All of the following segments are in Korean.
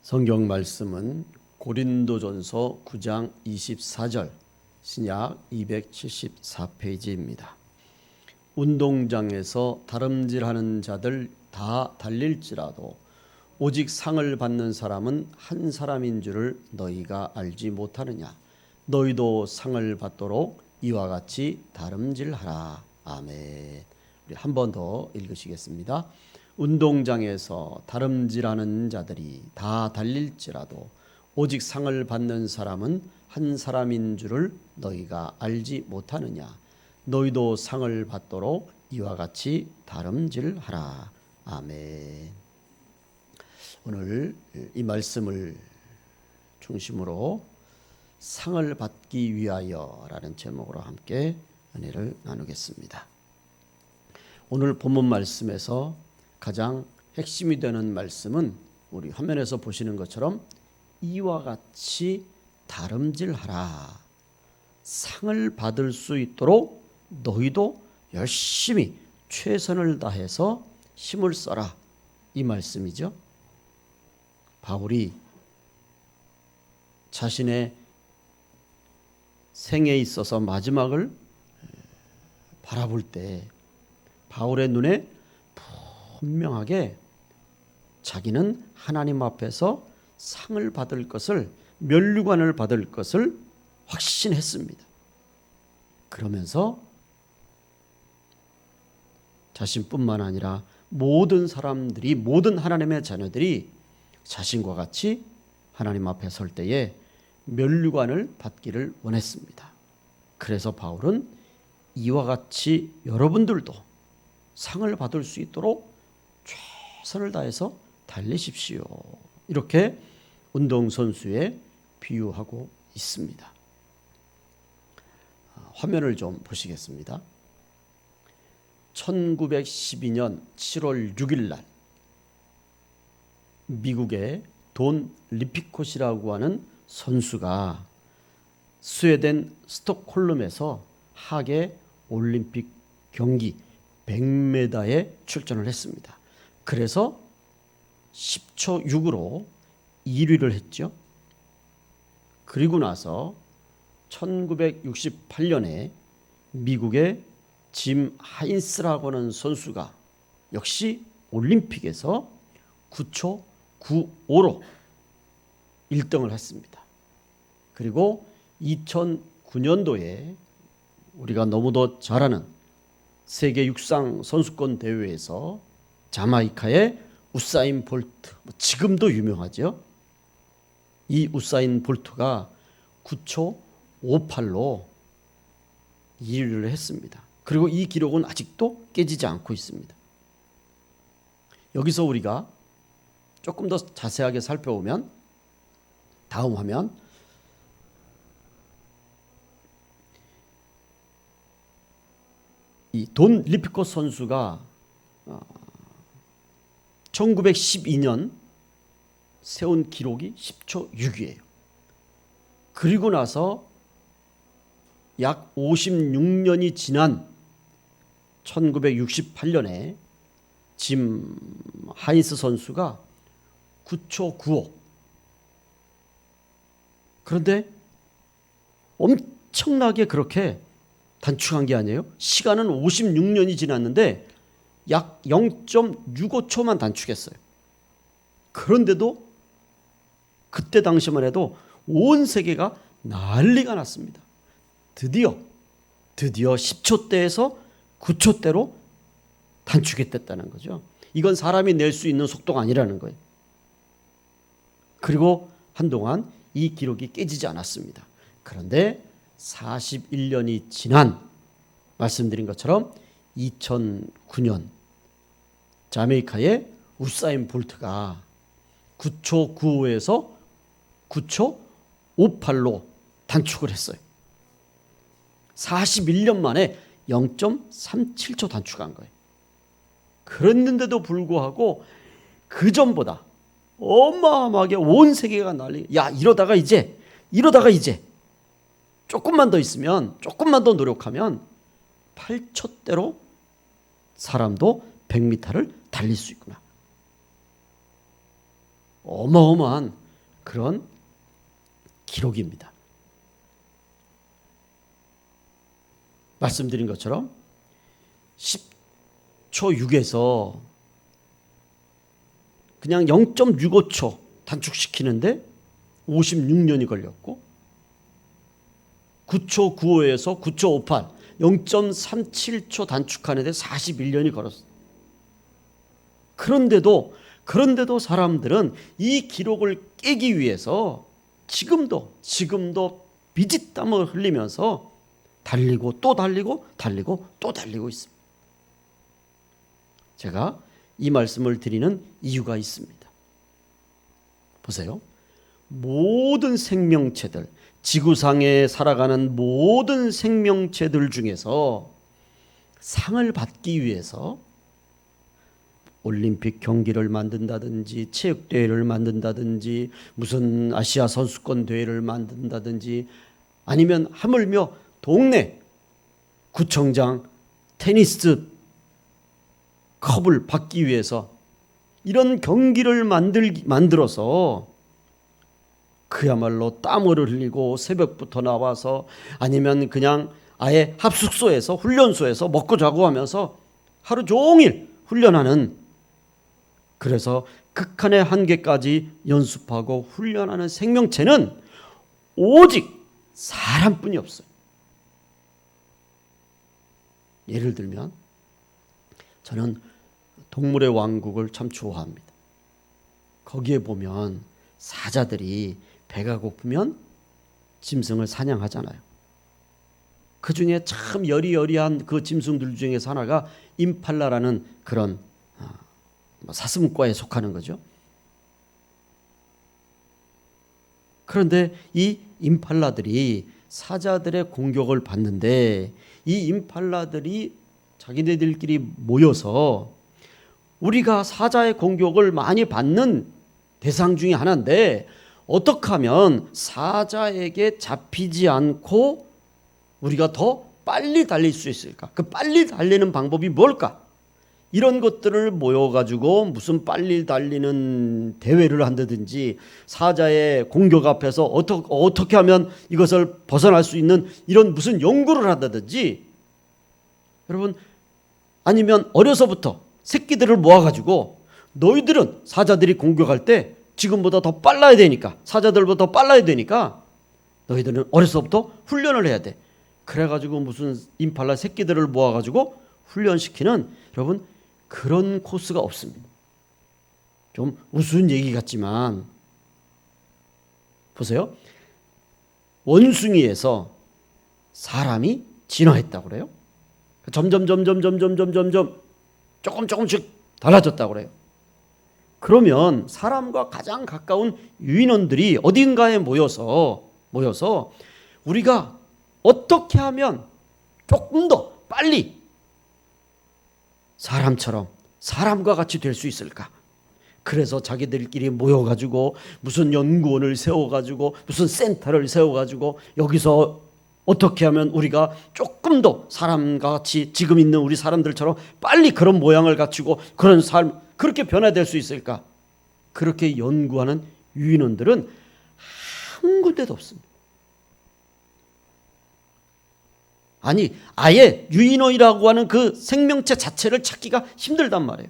성경 말씀은 고린도전서 9장 24절 신약 274페이지입니다. 운동장에서 다름질하는 자들 다 달릴지라도 오직 상을 받는 사람은 한 사람인 줄을 너희가 알지 못하느냐. 너희도 상을 받도록 이와 같이 다름질하라. 아멘. 우리 한 번 더 읽으시겠습니다. 운동장에서 다름질하는 자들이 다 달릴지라도 오직 상을 받는 사람은 한 사람인 줄을 너희가 알지 못하느냐. 너희도 상을 받도록 이와 같이 다름질하라. 아멘. 오늘 이 말씀을 중심으로 상을 받기 위하여라는 제목으로 함께 은혜를 나누겠습니다. 오늘 본문 말씀에서 가장 핵심이 되는 말씀은 우리 화면에서 보시는 것처럼 이와 같이 다름질하라. 상을 받을 수 있도록 너희도 열심히 최선을 다해서 힘을 써라. 이 말씀이죠. 바울이 자신의 생에 있어서 마지막을 바라볼 때 바울의 눈에 분명하게 자기는 하나님 앞에서 상을 받을 것을, 면류관을 받을 것을 확신했습니다. 그러면서 자신뿐만 아니라 모든 사람들이, 모든 하나님의 자녀들이 자신과 같이 하나님 앞에 설 때에 면류관을 받기를 원했습니다. 그래서 바울은 이와 같이 여러분들도 상을 받을 수 있도록 최선을 다해서 달리십시오. 이렇게 운동선수에 비유하고 있습니다. 화면을 좀 보시겠습니다. 1912년 7월 6일 날 미국의 돈 리피콧이라고 하는 선수가 스웨덴 스톡홀름에서 하계 올림픽 경기 100m에 출전을 했습니다. 그래서 10초 6으로 1위를 했죠. 그리고 나서 1968년에 미국의 짐 하인스라고 하는 선수가 역시 올림픽에서 9초 95로 1등을 했습니다. 그리고 2009년도에 우리가 너무도 잘 아는 세계 육상 선수권 대회에서 자마이카의 우사인 볼트, 지금도 유명하죠. 이 우사인 볼트가 9초 58로 2위를 했습니다. 그리고 이 기록은 아직도 깨지지 않고 있습니다. 여기서 우리가 조금 더 자세하게 살펴보면 다음 화면, 이 돈 리피콧 선수가 1912년 세운 기록이 10초 6이에요. 그리고 나서 약 56년이 지난 1968년에 짐 하인스 선수가 9초 95. 그런데 엄청나게 그렇게 단축한 게 아니에요. 시간은 56년이 지났는데 약 0.65초만 단축했어요. 그런데도 그때 당시만 해도 온 세계가 난리가 났습니다. 드디어 10초대에서 9초대로 단축했다는 거죠. 이건 사람이 낼 수 있는 속도가 아니라는 거예요. 그리고 한동안 이 기록이 깨지지 않았습니다. 그런데 41년이 지난, 말씀드린 것처럼 2009년 자메이카의 우사인 볼트가 9초 95에서 9초 58로 단축을 했어요. 41년 만에 0.37초 단축한 거예요. 그랬는데도 불구하고 그 전보다 어마어마하게 온 세계가 난리. 야, 이러다가 이제 조금만 더 있으면, 조금만 더 노력하면 8초대로 사람도 100m를 달릴 수 있구나. 어마어마한 그런 기록입니다. 말씀드린 것처럼 10초 6에서 그냥 0.65초 단축시키는데 56년이 걸렸고 9초 95에서 9초 58 0.37초 단축하는데 41년이 걸었어요. 그런데도 사람들은 이 기록을 깨기 위해서 지금도 비짓땀을 흘리면서 달리고 또 달리고 또 달리고 있습니다. 제가 이 말씀을 드리는 이유가 있습니다. 보세요. 모든 생명체들, 지구상에 살아가는 모든 생명체들 중에서 상을 받기 위해서 올림픽 경기를 만든다든지 체육대회를 만든다든지 무슨 아시아 선수권 대회를 만든다든지 아니면 하물며 동네 구청장 테니스 컵을 받기 위해서 이런 경기를 만들어서 그야말로 땀을 흘리고 새벽부터 나와서 아니면 그냥 아예 합숙소에서 훈련소에서 먹고 자고 하면서 하루 종일 훈련하는, 그래서 극한의 한계까지 연습하고 훈련하는 생명체는 오직 사람뿐이 없어요. 예를 들면 저는 동물의 왕국을 참 좋아합니다. 거기에 보면 사자들이 배가 고프면 짐승을 사냥하잖아요. 그 중에 참 여리여리한 그 짐승들 중에서 하나가 임팔라라는 그런 사슴과에 속하는 거죠. 그런데 이 임팔라들이 사자들의 공격을 받는데 이 임팔라들이 자기네들끼리 모여서 우리가 사자의 공격을 많이 받는 대상 중에 하나인데 어떻게 하면 사자에게 잡히지 않고 우리가 더 빨리 달릴 수 있을까? 그 빨리 달리는 방법이 뭘까? 이런 것들을 모여가지고 무슨 빨리 달리는 대회를 한다든지 사자의 공격 앞에서 어떻게 하면 이것을 벗어날 수 있는 이런 무슨 연구를 한다든지, 여러분, 아니면 어려서부터 새끼들을 모아가지고 너희들은 사자들이 공격할 때 지금보다 더 빨라야 되니까, 사자들보다 더 빨라야 되니까 너희들은 어려서부터 훈련을 해야 돼. 그래가지고 무슨 임팔라 새끼들을 모아가지고 훈련시키는, 여러분, 그런 코스가 없습니다. 좀 우스운 얘기 같지만 보세요. 원숭이에서 사람이 진화했다고 그래요. 점점 조금씩 달라졌다고 그래요. 그러면 사람과 가장 가까운 유인원들이 어딘가에 모여서 우리가 어떻게 하면 조금 더 빨리 사람처럼 사람과 같이 될 수 있을까? 그래서 자기들끼리 모여가지고 무슨 연구원을 세워가지고 무슨 센터를 세워가지고 여기서 어떻게 하면 우리가 조금 더 사람과 같이 지금 있는 우리 사람들처럼 빨리 그런 모양을 갖추고 그런 삶, 그렇게 변화될 수 있을까? 그렇게 연구하는 유인원들은 한 군데도 없습니다. 아니, 아예 유인원이라고 하는 그 생명체 자체를 찾기가 힘들단 말이에요.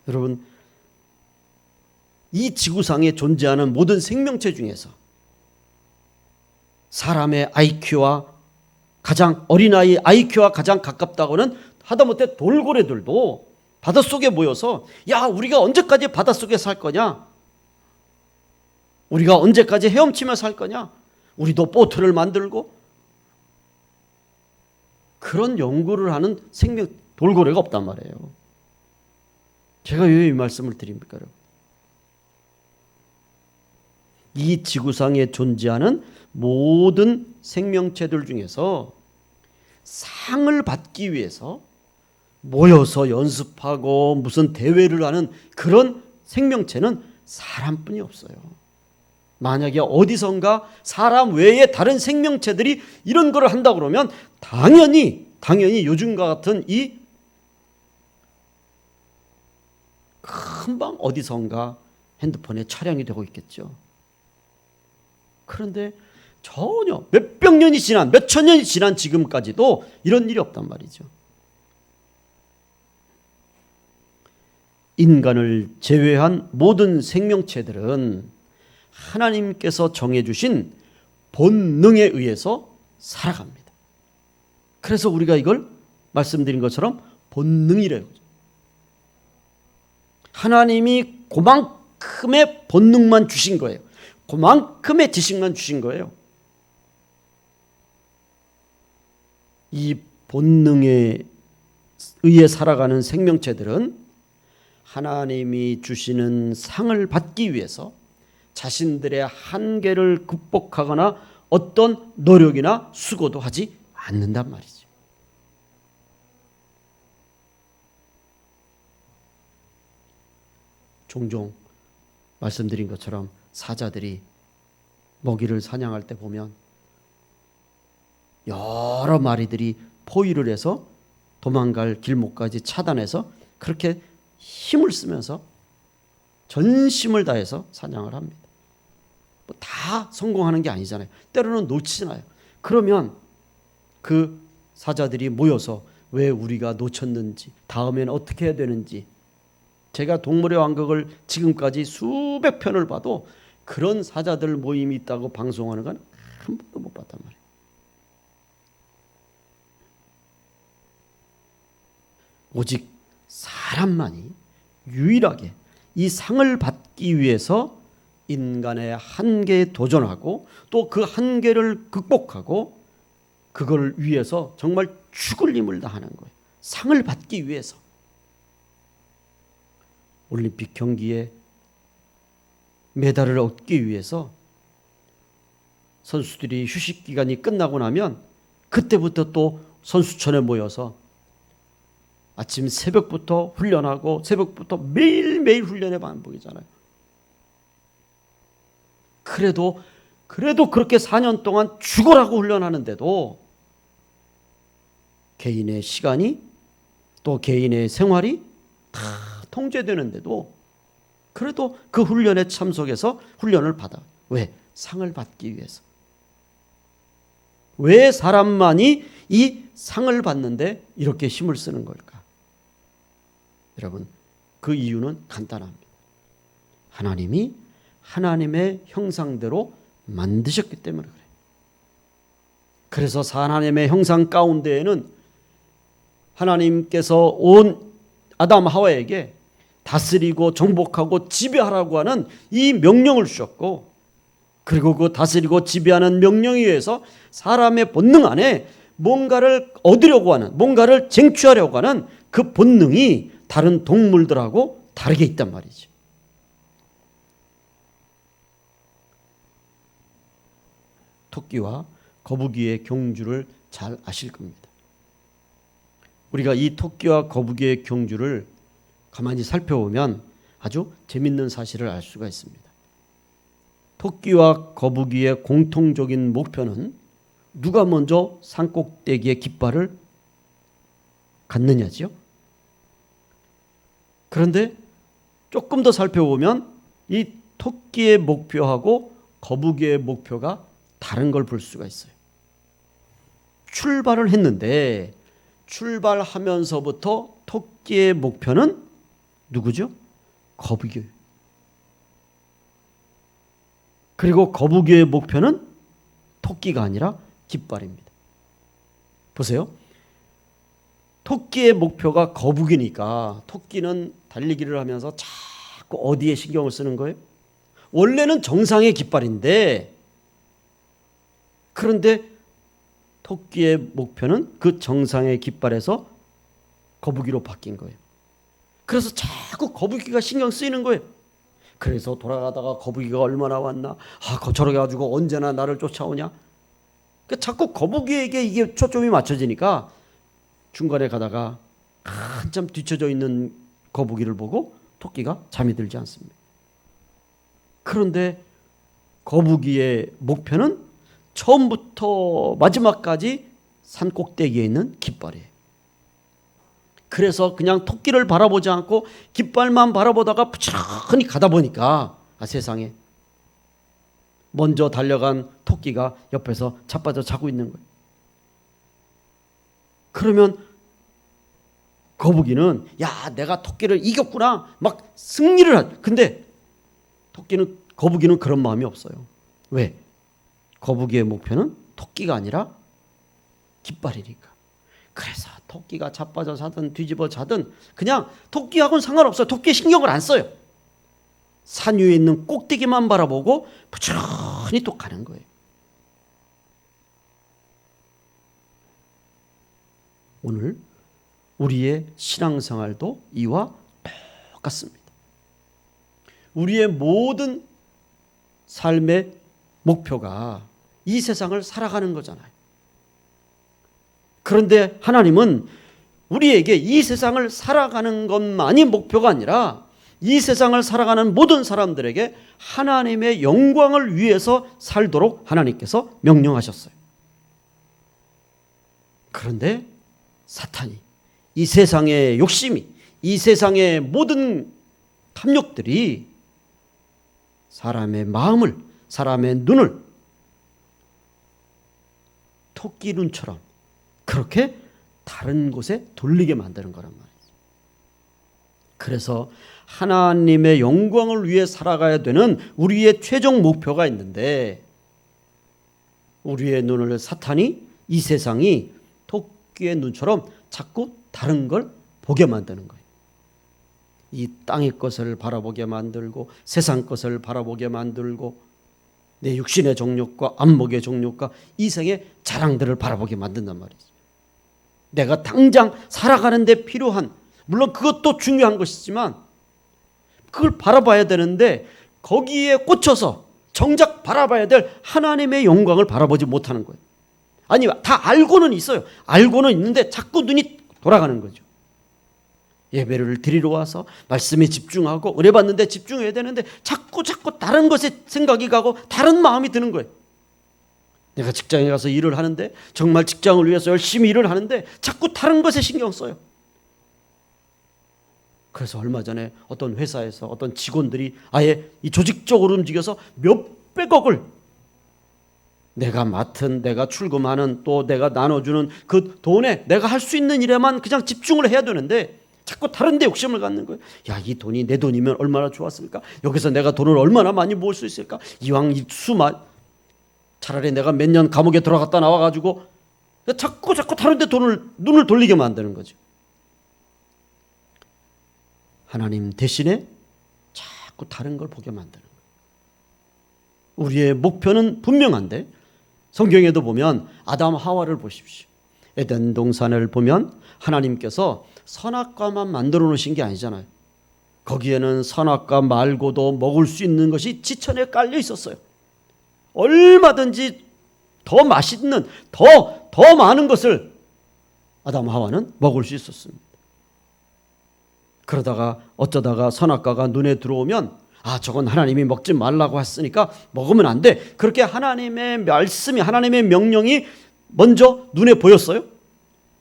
여러분, 이 지구상에 존재하는 모든 생명체 중에서 사람의 IQ와 가장 어린아이 IQ와 가장 가깝다고는 하다못해 돌고래들도 바닷속에 모여서 야, 우리가 언제까지 바닷속에 살 거냐? 우리가 언제까지 헤엄치며 살 거냐? 우리도 보트를 만들고 그런 연구를 하는 돌고래가 없단 말이에요. 제가 왜 이 말씀을 드립니까, 여러분? 이 지구상에 존재하는 모든 생명체들 중에서 상을 받기 위해서 모여서 연습하고 무슨 대회를 하는 그런 생명체는 사람뿐이 없어요. 만약에 어디선가 사람 외에 다른 생명체들이 이런 걸 한다 그러면 당연히 요즘과 같은 이 금방 어디선가 핸드폰에 촬영이 되고 있겠죠. 그런데 전혀 몇백 년이 지난, 몇천 년이 지난 지금까지도 이런 일이 없단 말이죠. 인간을 제외한 모든 생명체들은 하나님께서 정해주신 본능에 의해서 살아갑니다. 그래서 우리가 이걸 말씀드린 것처럼 본능이래요. 하나님이 그만큼의 본능만 주신 거예요. 그만큼의 지식만 주신 거예요. 이 본능에 의해 살아가는 생명체들은 하나님이 주시는 상을 받기 위해서 자신들의 한계를 극복하거나 어떤 노력이나 수고도 하지 않는단 말이죠. 종종 말씀드린 것처럼 사자들이 먹이를 사냥할 때 보면 여러 마리들이 포위를 해서 도망갈 길목까지 차단해서 그렇게 힘을 쓰면서 전심을 다해서 사냥을 합니다. 다 성공하는 게 아니잖아요. 때로는 놓치잖아요. 그러면 그 사자들이 모여서 왜 우리가 놓쳤는지, 다음에는 어떻게 해야 되는지, 제가 동물의 왕국을 지금까지 수백 편을 봐도 그런 사자들 모임이 있다고 방송하는 건 한 번도 못 봤단 말이에요. 오직 사람만이 유일하게 이 상을 받기 위해서 인간의 한계에 도전하고 또 그 한계를 극복하고 그걸 위해서 정말 죽을 힘을 다하는 거예요. 상을 받기 위해서. 올림픽 경기에 메달을 얻기 위해서 선수들이 휴식 기간이 끝나고 나면 그때부터 또 선수촌에 모여서 아침 새벽부터 훈련하고 새벽부터 매일매일 훈련의 반복이잖아요. 그래도 그렇게 4년 동안 죽으라고 훈련하는데도 개인의 시간이 또 개인의 생활이 다 통제되는데도 그래도 그 훈련에 참석해서 훈련을 받아. 왜? 상을 받기 위해서. 왜 사람만이 이 상을 받는데 이렇게 힘을 쓰는 걸까? 여러분, 그 이유는 간단합니다. 하나님이 하나님의 형상대로 만드셨기 때문에 그래요. 그래서 하나님의 형상 가운데에는 하나님께서 온 아담 하와에게 다스리고 정복하고 지배하라고 하는 이 명령을 주셨고, 그리고 그 다스리고 지배하는 명령에 의해서 사람의 본능 안에 뭔가를 얻으려고 하는, 뭔가를 쟁취하려고 하는 그 본능이 다른 동물들하고 다르게 있단 말이죠. 토끼와 거북이의 경주를 잘 아실 겁니다. 우리가 이 토끼와 거북이의 경주를 가만히 살펴보면 아주 재밌는 사실을 알 수가 있습니다. 토끼와 거북이의 공통적인 목표는 누가 먼저 산꼭대기에 깃발을 갖느냐지요. 그런데 조금 더 살펴보면 이 토끼의 목표하고 거북이의 목표가 다른 걸 볼 수가 있어요. 출발을 했는데 출발하면서부터 토끼의 목표는 누구죠? 거북이에요. 그리고 거북이의 목표는 토끼가 아니라 깃발입니다. 보세요. 토끼의 목표가 거북이니까 토끼는 달리기를 하면서 자꾸 어디에 신경을 쓰는 거예요? 원래는 정상의 깃발인데, 그런데 토끼의 목표는 그 정상의 깃발에서 거북이로 바뀐 거예요. 그래서 자꾸 거북이가 신경 쓰이는 거예요. 그래서 돌아가다가 거북이가 얼마나 왔나, 저렇게 가지고 언제나 나를 쫓아오냐. 그러니까 자꾸 거북이에게 이게 초점이 맞춰지니까 중간에 가다가 한참 뒤쳐져 있는 거북이를 보고 토끼가 잠이 들지 않습니다. 그런데 거북이의 목표는 처음부터 마지막까지 산 꼭대기에 있는 깃발이에요. 그래서 그냥 토끼를 바라보지 않고 깃발만 바라보다가 부지런히 가다 보니까 세상에 먼저 달려간 토끼가 옆에서 자빠져 자고 있는 거예요. 그러면 거북이는 야, 내가 토끼를 이겼구나 막 승리를 한. 근데 거북이는 그런 마음이 없어요. 왜? 거북이의 목표는 토끼가 아니라 깃발이니까. 그래서 토끼가 자빠져 자든 뒤집어 자든 그냥 토끼하고는 상관없어요. 토끼에 신경을 안 써요. 산 위에 있는 꼭대기만 바라보고 부지런히 또 가는 거예요. 오늘 우리의 신앙생활도 이와 똑같습니다. 우리의 모든 삶의 목표가 이 세상을 살아가는 거잖아요. 그런데 하나님은 우리에게 이 세상을 살아가는 것만이 목표가 아니라 이 세상을 살아가는 모든 사람들에게 하나님의 영광을 위해서 살도록 하나님께서 명령하셨어요. 그런데 사탄이, 이 세상의 욕심이, 이 세상의 모든 탐욕들이 사람의 마음을, 사람의 눈을 토끼 눈처럼 그렇게 다른 곳에 돌리게 만드는 거란 말이죠. 그래서 하나님의 영광을 위해 살아가야 되는 우리의 최종 목표가 있는데 우리의 눈을 사탄이, 이 세상이 토끼의 눈처럼 자꾸 다른 걸 보게 만드는 거예요. 이 땅의 것을 바라보게 만들고 세상 것을 바라보게 만들고 내 육신의 정욕과 안목의 정욕과 이생의 자랑들을 바라보게 만든단 말이죠. 내가 당장 살아가는 데 필요한, 물론 그것도 중요한 것이지만 그걸 바라봐야 되는데 거기에 꽂혀서 정작 바라봐야 될 하나님의 영광을 바라보지 못하는 거예요. 아니, 다 알고는 있어요. 알고는 있는데 자꾸 눈이 돌아가는 거죠. 예배를 드리러 와서 말씀에 집중하고 은혜 받는데 집중해야 되는데 자꾸 다른 것에 생각이 가고 다른 마음이 드는 거예요. 내가 직장에 가서 일을 하는데 정말 직장을 위해서 열심히 일을 하는데 자꾸 다른 것에 신경 써요. 그래서 얼마 전에 어떤 회사에서 어떤 직원들이 아예 이 조직적으로 움직여서 몇백억을 내가 맡은, 내가 출금하는, 또 내가 나눠주는 그 돈에 내가 할 수 있는 일에만 그냥 집중을 해야 되는데 자꾸 다른 데 욕심을 갖는 거예요. 야, 이 돈이 내 돈이면 얼마나 좋았을까? 여기서 내가 돈을 얼마나 많이 모을 수 있을까? 이왕 차라리 내가 몇 년 감옥에 들어갔다 나와가지고 자꾸 다른 데 눈을 돌리게 만드는 거죠. 하나님 대신에 자꾸 다른 걸 보게 만드는 거예요. 우리의 목표는 분명한데 성경에도 보면 아담 하와를 보십시오. 에덴 동산을 보면 하나님께서 선악과만 만들어 놓으신 게 아니잖아요. 거기에는 선악과 말고도 먹을 수 있는 것이 지천에 깔려 있었어요. 얼마든지 더 맛있는, 더 많은 것을 아담 하와는 먹을 수 있었습니다. 그러다가 어쩌다가 선악과가 눈에 들어오면 저건 하나님이 먹지 말라고 했으니까 먹으면 안 돼. 그렇게 하나님의 말씀이, 하나님의 명령이 먼저 눈에 보였어요.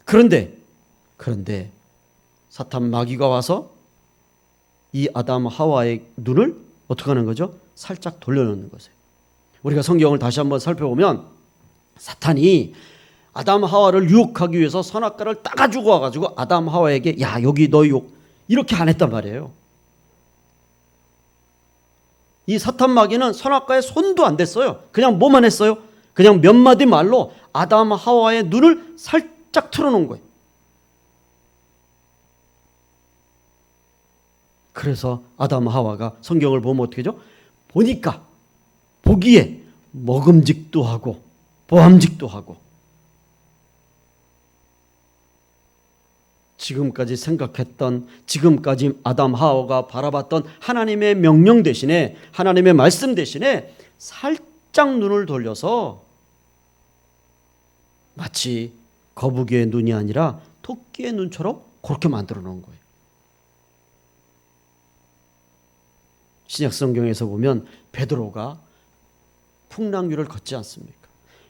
그런데 사탄 마귀가 와서 이 아담 하와의 눈을 어떻게 하는 거죠? 살짝 돌려놓는 거죠. 우리가 성경을 다시 한번 살펴보면 사탄이 아담 하와를 유혹하기 위해서 선악과를 따가지고 와가지고 아담 하와에게 야, 여기 너 이렇게 안 했단 말이에요. 이 사탄 마귀는 선악과에 손도 안 댔어요. 그냥 뭐만 했어요? 그냥 몇 마디 말로 아담 하와의 눈을 살짝 틀어놓은 거예요. 그래서 아담 하와가 성경을 보면 어떻게 하죠? 보기에 먹음직도 하고 보암직도 하고 지금까지 생각했던, 지금까지 아담 하와가 바라봤던 하나님의 명령 대신에, 하나님의 말씀 대신에 살짝 눈을 돌려서 마치 거북이의 눈이 아니라 토끼의 눈처럼 그렇게 만들어 놓은 거예요. 신약 성경에서 보면 베드로가 풍랑 위를 걷지 않습니까?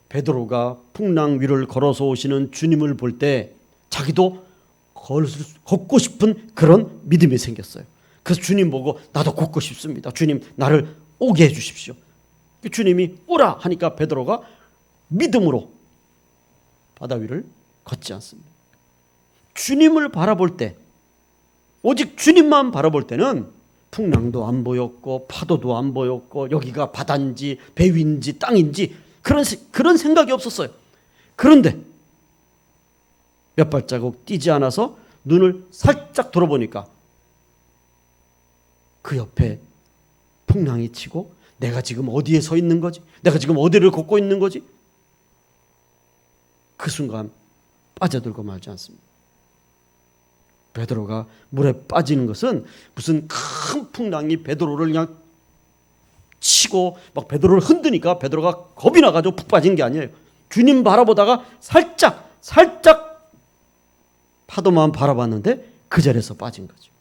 베드로가 풍랑 위를 걸어서 오시는 주님을 볼 때 자기도 걷고 싶은 그런 믿음이 생겼어요. 그래서 주님 보고 나도 걷고 싶습니다. 주님 나를 오게 해 주십시오. 주님이 오라 하니까 베드로가 믿음으로 바다 위를 걷지 않습니다. 주님을 바라볼 때, 오직 주님만 바라볼 때는 풍랑도 안 보였고 파도도 안 보였고 여기가 바다인지 배 위인지 땅인지 그런 생각이 없었어요. 그런데 몇 발자국 뛰지 않아서 눈을 살짝 돌아보니까 그 옆에 풍랑이 치고 내가 지금 어디에 서 있는 거지? 내가 지금 어디를 걷고 있는 거지? 그 순간 빠져들고 말지 않습니다. 베드로가 물에 빠지는 것은 무슨 큰 풍랑이 베드로를 그냥 치고 막 베드로를 흔드니까 베드로가 겁이 나가지고 푹 빠진 게 아니에요. 주님 바라보다가 살짝 파도만 바라봤는데 그 자리에서 빠진 거죠.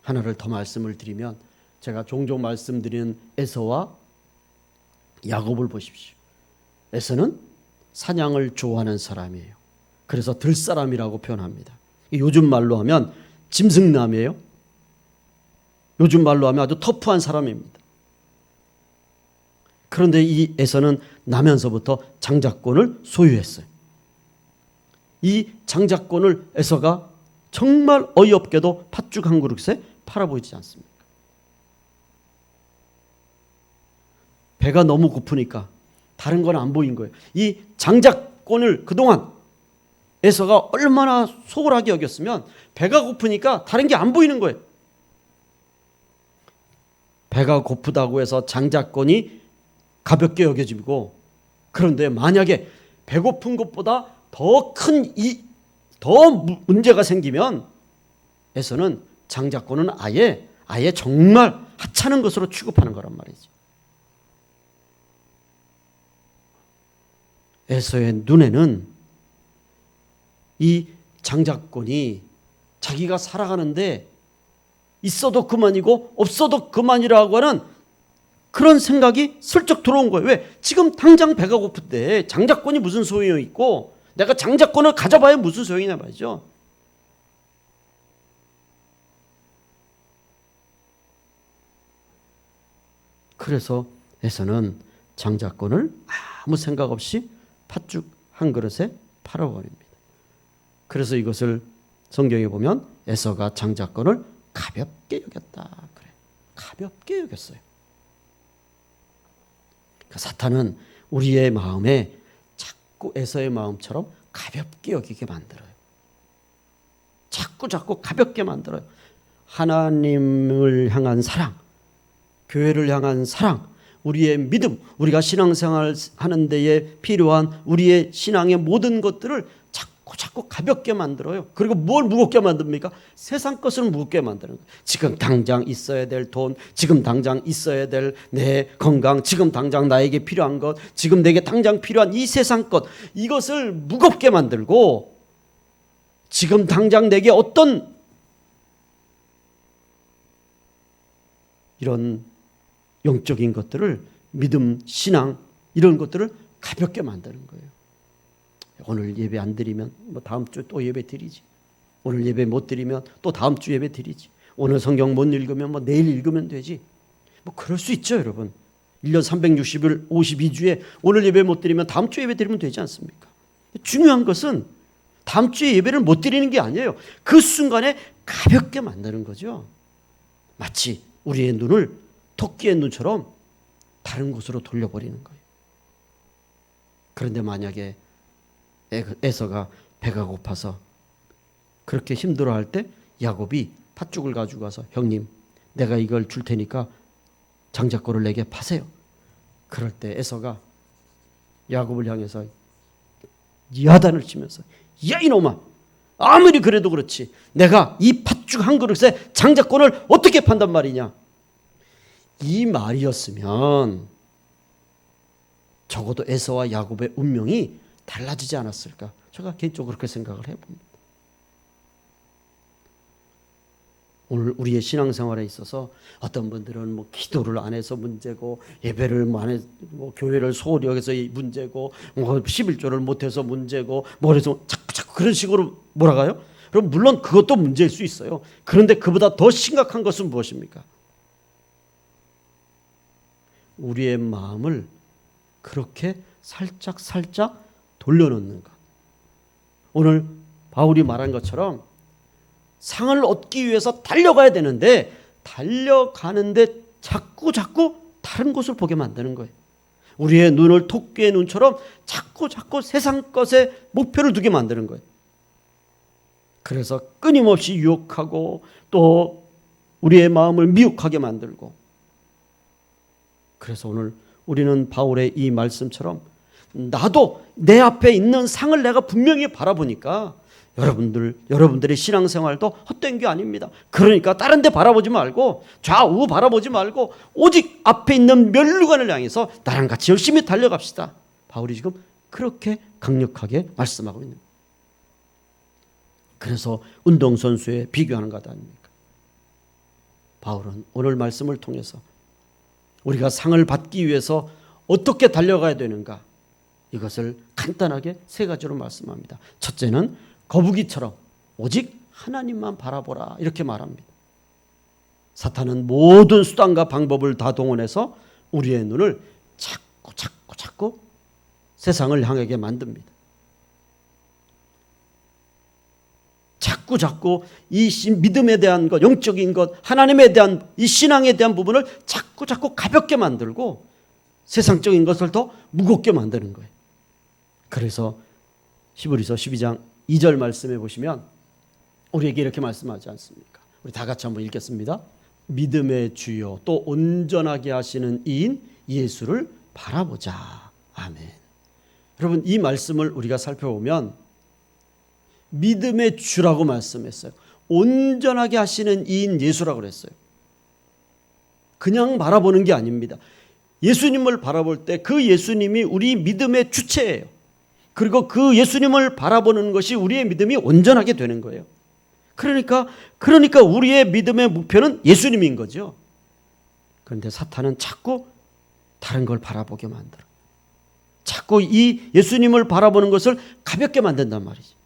하나를 더 말씀을 드리면 제가 종종 말씀드리는 에서와 야곱을 보십시오. 에서는 사냥을 좋아하는 사람이에요. 그래서 들사람이라고 표현합니다. 요즘 말로 하면 짐승남이에요. 요즘 말로 하면 아주 터프한 사람입니다. 그런데 이 에서는 나면서부터 장자권을 소유했어요. 이 장자권을 에서가 정말 어이없게도 팥죽 한 그릇에 팔아보이지 않습니까? 배가 너무 고프니까 다른 건 안 보인 거예요. 이 장자권을 그동안 에서가 얼마나 소홀하게 여겼으면 배가 고프니까 다른 게 안 보이는 거예요. 배가 고프다고 해서 장자권이 가볍게 여겨지고, 그런데 만약에 배고픈 것보다 더 문제가 생기면 에서는 장자권은 아예 정말 하찮은 것으로 취급하는 거란 말이죠. 에서의 눈에는 이 장자권이 자기가 살아가는데 있어도 그만이고 없어도 그만이라고 하는 그런 생각이 슬쩍 들어온 거예요. 왜? 지금 당장 배가 고픈데 장자권이 무슨 소용이 있고 내가 장자권을 가져봐야 무슨 소용이냐 말이죠. 그래서 에서는 장자권을 아무 생각 없이 팥죽 한 그릇에 팔아버립니다. 그래서 이것을 성경에 보면 에서가 장자권을 가볍게 여겼다. 그래, 가볍게 여겼어요. 그러니까 사탄은 우리의 마음에 자꾸 에서의 마음처럼 가볍게 여기게 만들어요. 자꾸 가볍게 만들어요. 하나님을 향한 사랑, 교회를 향한 사랑, 우리의 믿음, 우리가 신앙생활 하는 데에 필요한 우리의 신앙의 모든 것들을 자꾸 가볍게 만들어요. 그리고 뭘 무겁게 만듭니까? 세상 것을 무겁게 만드는 거예요. 지금 당장 있어야 될 돈, 지금 당장 있어야 될 내 건강, 지금 당장 나에게 필요한 것, 지금 내게 당장 필요한 이 세상 것, 이것을 무겁게 만들고, 지금 당장 내게 어떤 이런 영적인 것들을, 믿음, 신앙 이런 것들을 가볍게 만드는 거예요. 오늘 예배 안 드리면 다음 주 또 예배 드리지. 오늘 예배 못 드리면 또 다음 주 예배 드리지. 오늘 성경 못 읽으면 내일 읽으면 되지. 그럴 수 있죠, 여러분. 1년 360일 52주에 오늘 예배 못 드리면 다음 주 예배 드리면 되지 않습니까? 중요한 것은 다음 주에 예배를 못 드리는 게 아니에요. 그 순간에 가볍게 만드는 거죠. 마치 우리의 눈을 토끼의 눈처럼 다른 곳으로 돌려버리는 거예요. 그런데 만약에 에서가 배가 고파서 그렇게 힘들어할 때 야곱이 팥죽을 가지고 와서 형님 내가 이걸 줄 테니까 장자권을 내게 파세요. 그럴 때 에서가 야곱을 향해서 야단을 치면서 야 이놈아, 아무리 그래도 그렇지 내가 이 팥죽 한 그릇에 장자권을 어떻게 판단 말이냐. 이 말이었으면 적어도 에서와 야곱의 운명이 달라지지 않았을까. 제가 개인적으로 그렇게 생각을 해봅니다. 오늘 우리의 신앙생활에 있어서 어떤 분들은 뭐 기도를 안 해서 문제고, 예배를 안 해, 뭐 교회를 소홀히 여기서 문제고, 뭐 11조를 못해서 문제고, 뭐 그래서 자꾸 그런 식으로 몰아가요. 그럼 물론 그것도 문제일 수 있어요. 그런데 그보다 더 심각한 것은 무엇입니까? 우리의 마음을 그렇게 살짝 돌려놓는 것. 오늘 바울이 말한 것처럼 상을 얻기 위해서 달려가야 되는데, 달려가는데 자꾸 다른 것을 보게 만드는 거예요. 우리의 눈을 토끼의 눈처럼 자꾸 세상 것에 목표를 두게 만드는 거예요. 그래서 끊임없이 유혹하고 또 우리의 마음을 미혹하게 만들고, 그래서 오늘 우리는 바울의 이 말씀처럼 나도 내 앞에 있는 상을 내가 분명히 바라보니까 여러분들의 신앙생활도 헛된 게 아닙니다. 그러니까 다른 데 바라보지 말고, 좌우 바라보지 말고 오직 앞에 있는 면류관을 향해서 나랑 같이 열심히 달려갑시다. 바울이 지금 그렇게 강력하게 말씀하고 있는 거예요. 그래서 운동선수에 비교하는 것 아닙니까? 바울은 오늘 말씀을 통해서 우리가 상을 받기 위해서 어떻게 달려가야 되는가, 이것을 간단하게 세 가지로 말씀합니다. 첫째는 거북이처럼 오직 하나님만 바라보라, 이렇게 말합니다. 사탄은 모든 수단과 방법을 다 동원해서 우리의 눈을 자꾸 세상을 향하게 만듭니다. 자꾸 이 믿음에 대한 것, 영적인 것, 하나님에 대한 이 신앙에 대한 부분을 자꾸 가볍게 만들고 세상적인 것을 더 무겁게 만드는 거예요. 그래서 히브리서 12장 2절 말씀해 보시면 우리에게 이렇게 말씀하지 않습니까? 우리 다 같이 한번 읽겠습니다. 믿음의 주요 또 온전하게 하시는 이인 예수를 바라보자. 아멘. 여러분, 이 말씀을 우리가 살펴보면 믿음의 주라고 말씀했어요. 온전하게 하시는 이인 예수라고 그랬어요. 그냥 바라보는 게 아닙니다. 예수님을 바라볼 때 그 예수님이 우리 믿음의 주체예요. 그리고 그 예수님을 바라보는 것이 우리의 믿음이 온전하게 되는 거예요. 그러니까 우리의 믿음의 목표는 예수님인 거죠. 그런데 사탄은 자꾸 다른 걸 바라보게 만들어. 자꾸 이 예수님을 바라보는 것을 가볍게 만든단 말이죠.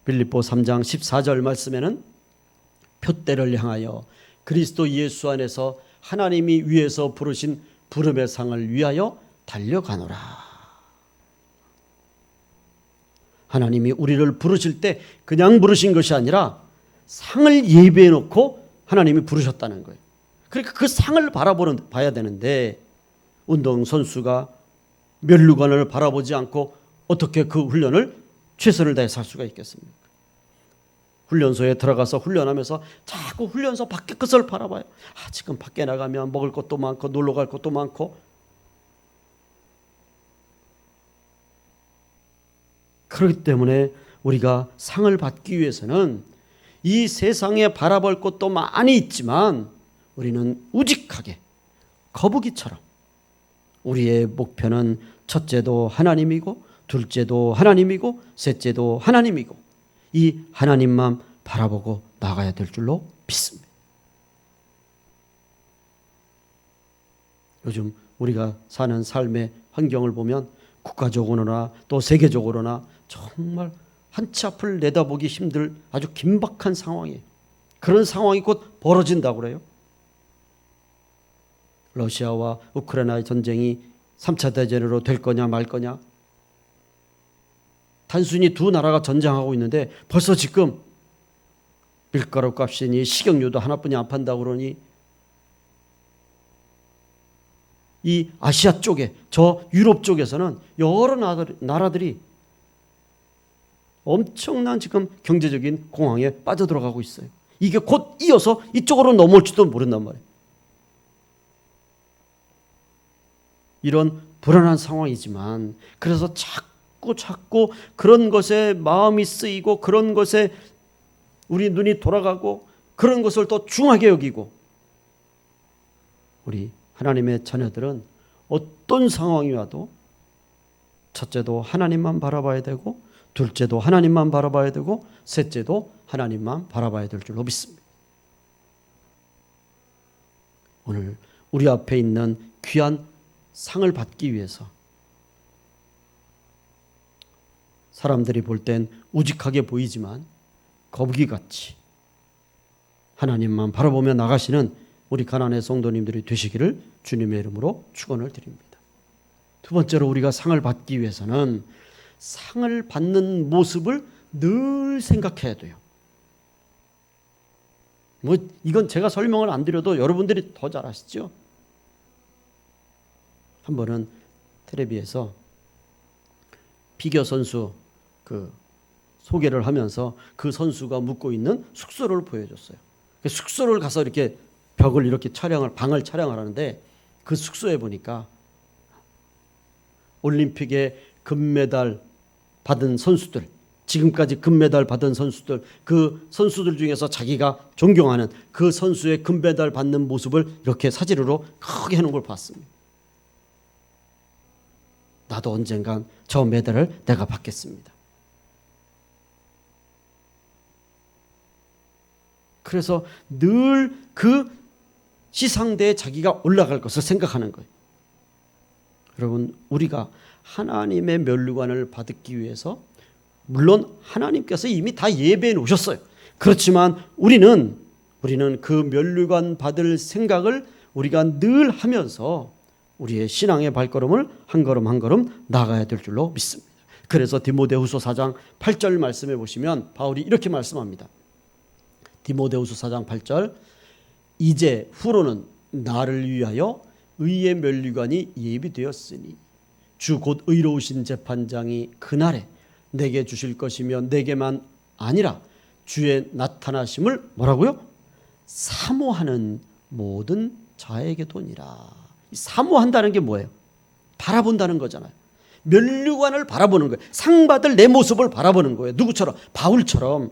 빌립보 3장 14절 말씀에는 표대를 향하여 그리스도 예수 안에서 하나님이 위에서 부르신 부름의 상을 위하여 달려가노라. 하나님이 우리를 부르실 때 그냥 부르신 것이 아니라 상을 예비해 놓고 하나님이 부르셨다는 거예요. 그러니까 그 상을 봐야 되는데, 운동선수가 면류관을 바라보지 않고 어떻게 그 훈련을 최선을 다해서 할 수가 있겠습니까? 훈련소에 들어가서 훈련하면서 자꾸 훈련소 밖의 것을 바라봐요. 지금 밖에 나가면 먹을 것도 많고 놀러 갈 것도 많고, 그렇기 때문에 우리가 상을 받기 위해서는 이 세상에 바라볼 것도 많이 있지만 우리는 우직하게 거북이처럼 우리의 목표는 첫째도 하나님이고 둘째도 하나님이고 셋째도 하나님이고 이 하나님만 바라보고 나가야 될 줄로 믿습니다. 요즘 우리가 사는 삶의 환경을 보면 국가적으로나 또 세계적으로나 정말 한치 앞을 내다보기 힘들 아주 긴박한 상황이에요. 그런 상황이 곧 벌어진다고 그래요. 러시아와 우크라이나의 전쟁이 3차 대전으로 될 거냐 말 거냐. 단순히 두 나라가 전쟁하고 있는데 벌써 지금 밀가루 값이니 식용유도 하나뿐이 안 판다고 그러니 이 아시아 쪽에, 저 유럽 쪽에서는 여러 나라들이 엄청난 지금 경제적인 공황에 빠져들어가고 있어요. 이게 곧 이어서 이쪽으로 넘어올지도 모른단 말이에요. 이런 불안한 상황이지만 그래서 자꾸 그런 것에 마음이 쓰이고 그런 것에 우리 눈이 돌아가고 그런 것을 또 중하게 여기고, 우리 하나님의 자녀들은 어떤 상황이 와도 첫째도 하나님만 바라봐야 되고 둘째도 하나님만 바라봐야 되고 셋째도 하나님만 바라봐야 될 줄로 믿습니다. 오늘 우리 앞에 있는 귀한 상을 받기 위해서 사람들이 볼 땐 우직하게 보이지만 거북이같이 하나님만 바라보며 나가시는 우리 가나안의 성도님들이 되시기를 주님의 이름으로 축원을 드립니다. 두 번째로 우리가 상을 받기 위해서는 상을 받는 모습을 늘 생각해야 돼요. 이건 제가 설명을 안 드려도 여러분들이 더 잘 아시죠? 한 번은 텔레비에서 피겨 선수 소개를 하면서 그 선수가 묵고 있는 숙소를 보여줬어요. 숙소를 가서 이렇게 방을 촬영을 하는데 그 숙소에 보니까 올림픽에 금메달 받은 선수들, 지금까지 금메달 받은 선수들, 그 선수들 중에서 자기가 존경하는 그 선수의 금메달 받는 모습을 이렇게 사진으로 크게 해놓은 걸 봤습니다. 나도 언젠간 저 메달을 내가 받겠습니다. 그래서 늘 그 시상대에 자기가 올라갈 것을 생각하는 거예요. 여러분, 우리가 하나님의 면류관을 받기 위해서 물론 하나님께서 이미 다 예배해 놓으셨어요. 그렇지만 우리는 그 면류관 받을 생각을 우리가 늘 하면서 우리의 신앙의 발걸음을 한 걸음 한 걸음 나가야 될 줄로 믿습니다. 그래서 디모데후서 4장 8절 말씀해 보시면 바울이 이렇게 말씀합니다. 디모데후서 4장 8절, 이제 후로는 나를 위하여 의의 면류관이 예비되었으니 주 곧 의로우신 재판장이 그날에 내게 주실 것이며 내게만 아니라 주의 나타나심을 뭐라고요? 사모하는 모든 자에게도니라. 사모한다는 게 뭐예요? 바라본다는 거잖아요. 면류관을 바라보는 거예요. 상 받을 내 모습을 바라보는 거예요. 누구처럼? 바울처럼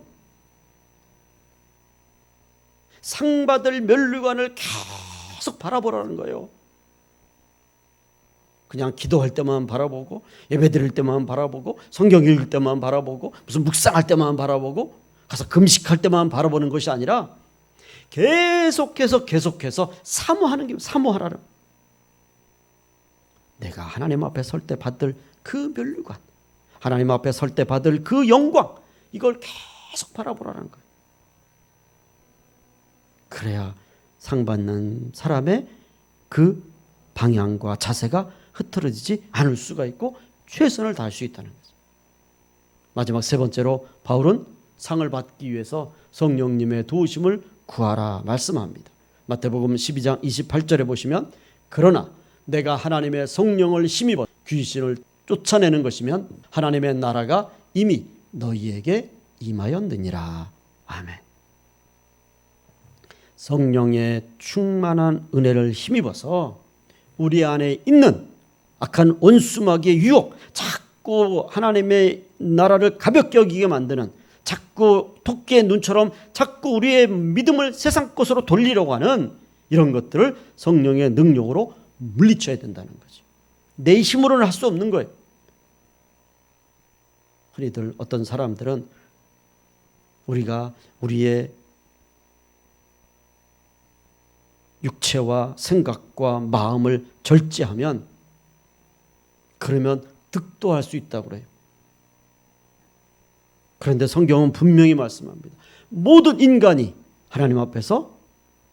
상 받을 면류관을 계속 바라보라는 거예요. 그냥 기도할 때만 바라보고 예배 드릴 때만 바라보고 성경 읽을 때만 바라보고 무슨 묵상할 때만 바라보고 가서 금식할 때만 바라보는 것이 아니라 계속해서 사모하는 게 사모하라는, 내가 하나님 앞에 설 때 받을 그 면류관, 하나님 앞에 설 때 받을 그 영광, 이걸 계속 바라보라는 거예요. 그래야 상 받는 사람의 그 방향과 자세가 흐트러지지 않을 수가 있고 최선을 다할 수 있다는 거죠. 마지막 세 번째로 바울은 상을 받기 위해서 성령님의 도우심을 구하라 말씀합니다. 마태복음 12장 28절에 보시면, 그러나 내가 하나님의 성령을 힘입어 귀신을 쫓아내는 것이면 하나님의 나라가 이미 너희에게 임하였느니라. 아멘. 성령의 충만한 은혜를 힘입어서 우리 안에 있는 악한 원수마귀의 유혹, 자꾸 하나님의 나라를 가볍게 여기게 만드는, 자꾸 토끼의 눈처럼 자꾸 우리의 믿음을 세상 것으로 돌리려고 하는 이런 것들을 성령의 능력으로 물리쳐야 된다는 거죠. 내 힘으로는 할 수 없는 거예요. 흔히들 어떤 사람들은 우리가 우리의 육체와 생각과 마음을 절제하면 그러면 득도할 수 있다고 그래요. 그런데 성경은 분명히 말씀합니다. 모든 인간이 하나님 앞에서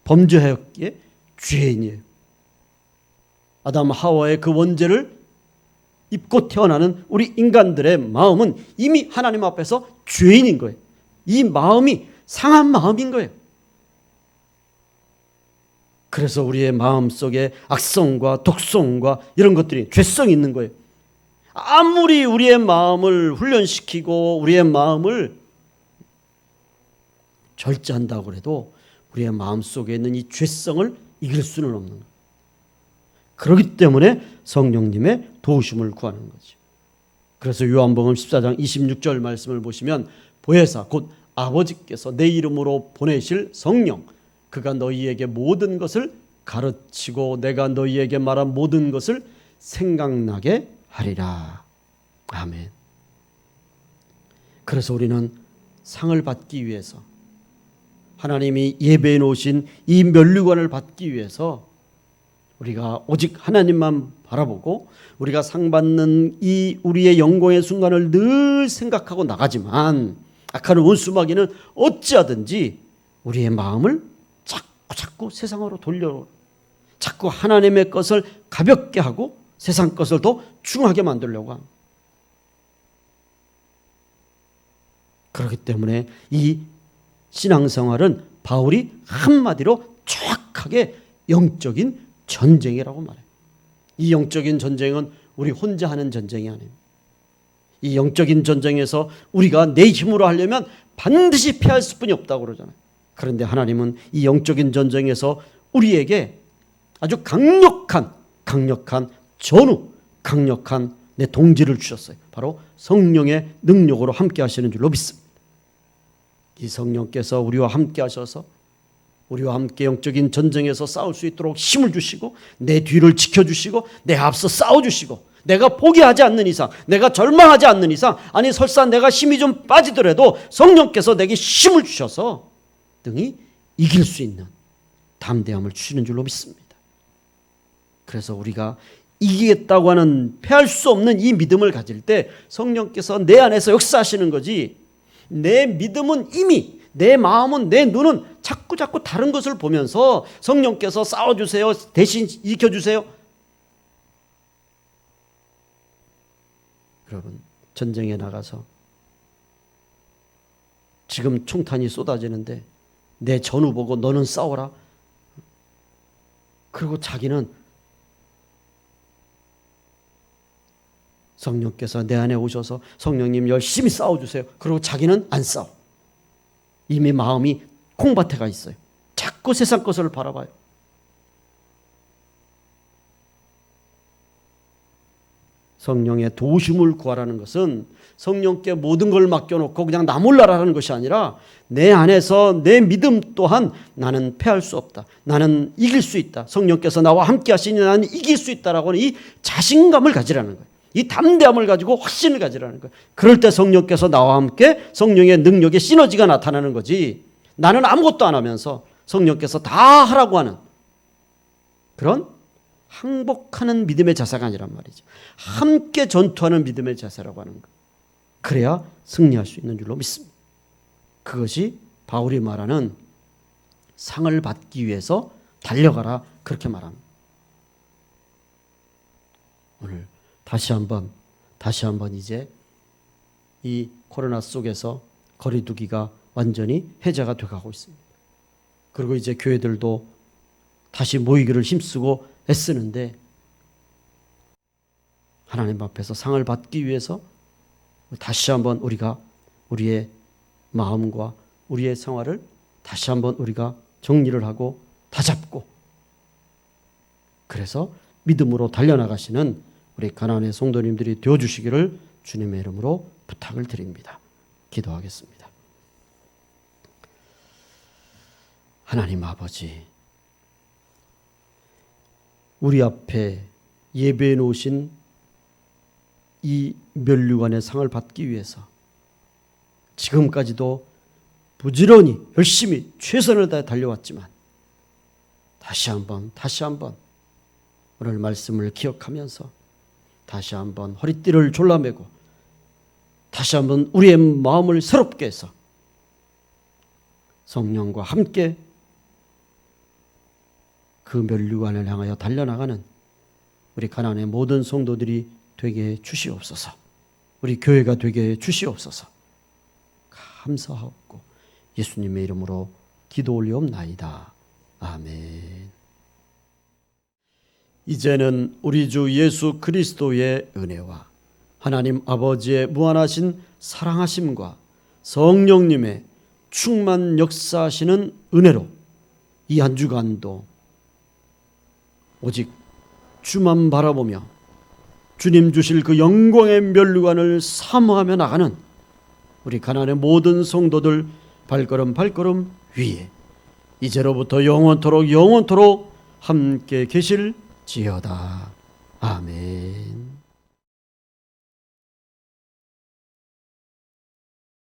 범죄하였기에 죄인이에요. 아담 하와의 그 원죄를 입고 태어나는 우리 인간들의 마음은 이미 하나님 앞에서 죄인인 거예요. 이 마음이 상한 마음인 거예요. 그래서 우리의 마음 속에 악성과 독성과 이런 것들이, 죄성이 있는 거예요. 아무리 우리의 마음을 훈련시키고 우리의 마음을 절제한다고 해도 우리의 마음 속에 있는 이 죄성을 이길 수는 없는 거예요. 그렇기 때문에 성령님의 도우심을 구하는 거죠. 그래서 요한복음 14장 26절 말씀을 보시면, 보혜사 곧 아버지께서 내 이름으로 보내실 성령, 그가 너희에게 모든 것을 가르치고 내가 너희에게 말한 모든 것을 생각나게 하리라. 아멘. 그래서 우리는 상을 받기 위해서, 하나님이 예배해 놓으신 이 면류관을 받기 위해서 우리가 오직 하나님만 바라보고 우리가 상 받는 이 우리의 영광의 순간을 늘 생각하고 나가지만, 악한 원수마귀는 어찌하든지 우리의 마음을 자꾸 세상으로 돌려, 자꾸 하나님의 것을 가볍게 하고 세상 것을 더 중하게 만들려고 합니다. 그렇기 때문에 이 신앙생활은 바울이 한마디로 정확하게 영적인 전쟁이라고 말해요. 이 영적인 전쟁은 우리 혼자 하는 전쟁이 아닙니다. 이 영적인 전쟁에서 우리가 내 힘으로 하려면 반드시 패할 수뿐이 없다고 그러잖아요. 그런데 하나님은 이 영적인 전쟁에서 우리에게 아주 강력한 전우, 강력한 내 동지를 주셨어요. 바로 성령의 능력으로 함께 하시는 줄로 믿습니다. 이 성령께서 우리와 함께 하셔서 우리와 함께 영적인 전쟁에서 싸울 수 있도록 힘을 주시고 내 뒤를 지켜주시고 내 앞서 싸워주시고, 내가 포기하지 않는 이상, 내가 절망하지 않는 이상, 아니 설사 내가 힘이 좀 빠지더라도 성령께서 내게 힘을 주셔서 등이 이길 수 있는 담대함을 주시는 줄로 믿습니다. 그래서 우리가 이기겠다고 하는, 패할 수 없는 이 믿음을 가질 때 성령께서 내 안에서 역사하시는 거지, 내 믿음은 이미, 내 마음은, 내 눈은 자꾸 다른 것을 보면서 성령께서 싸워주세요, 대신 이겨주세요. 여러분, 전쟁에 나가서 지금 총탄이 쏟아지는데 내 전우 보고 너는 싸워라, 그리고 자기는 성령께서 내 안에 오셔서 성령님 열심히 싸워주세요, 그리고 자기는 안 싸워. 이미 마음이 콩밭에 가 있어요. 자꾸 세상 것을 바라봐요. 성령의 도우심을 구하라는 것은 성령께 모든 걸 맡겨놓고 그냥 나 몰라라는 것이 아니라 내 안에서 내 믿음 또한 나는 패할 수 없다, 나는 이길 수 있다, 성령께서 나와 함께 하시니 나는 이길 수 있다라고 하는 이 자신감을 가지라는 거예요. 이 담대함을 가지고 확신을 가지라는 거예요. 그럴 때 성령께서 나와 함께 성령의 능력의 시너지가 나타나는 거지, 나는 아무것도 안 하면서 성령께서 다 하라고 하는 그런 항복하는 믿음의 자세가 아니란 말이죠. 함께 전투하는 믿음의 자세라고 하는 것. 그래야 승리할 수 있는 줄로 믿습니다. 그것이 바울이 말하는 상을 받기 위해서 달려가라, 그렇게 말합니다. 오늘 다시 한번 이제 이 코로나 속에서 거리두기가 완전히 해제가 돼가고 있습니다. 그리고 이제 교회들도 다시 모이기를 힘쓰고 애쓰는데, 하나님 앞에서 상을 받기 위해서 다시 한번 우리가 우리의 마음과 우리의 생활을 다시 한번 우리가 정리를 하고 다잡고, 그래서 믿음으로 달려나가시는 우리 가나안의 성도님들이 되어주시기를 주님의 이름으로 부탁을 드립니다. 기도하겠습니다. 하나님 아버지, 우리 앞에 예배해 놓으신 이 면류관의 상을 받기 위해서 지금까지도 부지런히 열심히 최선을 다해 달려왔지만 다시 한번 오늘 말씀을 기억하면서 다시 한번 허리띠를 졸라매고 다시 한번 우리의 마음을 새롭게 해서 성령과 함께 그 면류관을 향하여 달려나가는 우리 가나안의 모든 성도들이 되게 해 주시옵소서. 우리 교회가 되게 해 주시옵소서. 감사하옵고 예수님의 이름으로 기도 올리옵나이다. 아멘. 이제는 우리 주 예수 그리스도의 은혜와 하나님 아버지의 무한하신 사랑하심과 성령님의 충만 역사하시는 은혜로 이 한 주간도 오직 주만 바라보며 주님 주실 그 영광의 면류관을 사모하며 나가는 우리 가나안의 모든 성도들 발걸음 위에 이제로부터 영원토록 함께 계실지어다. 아멘.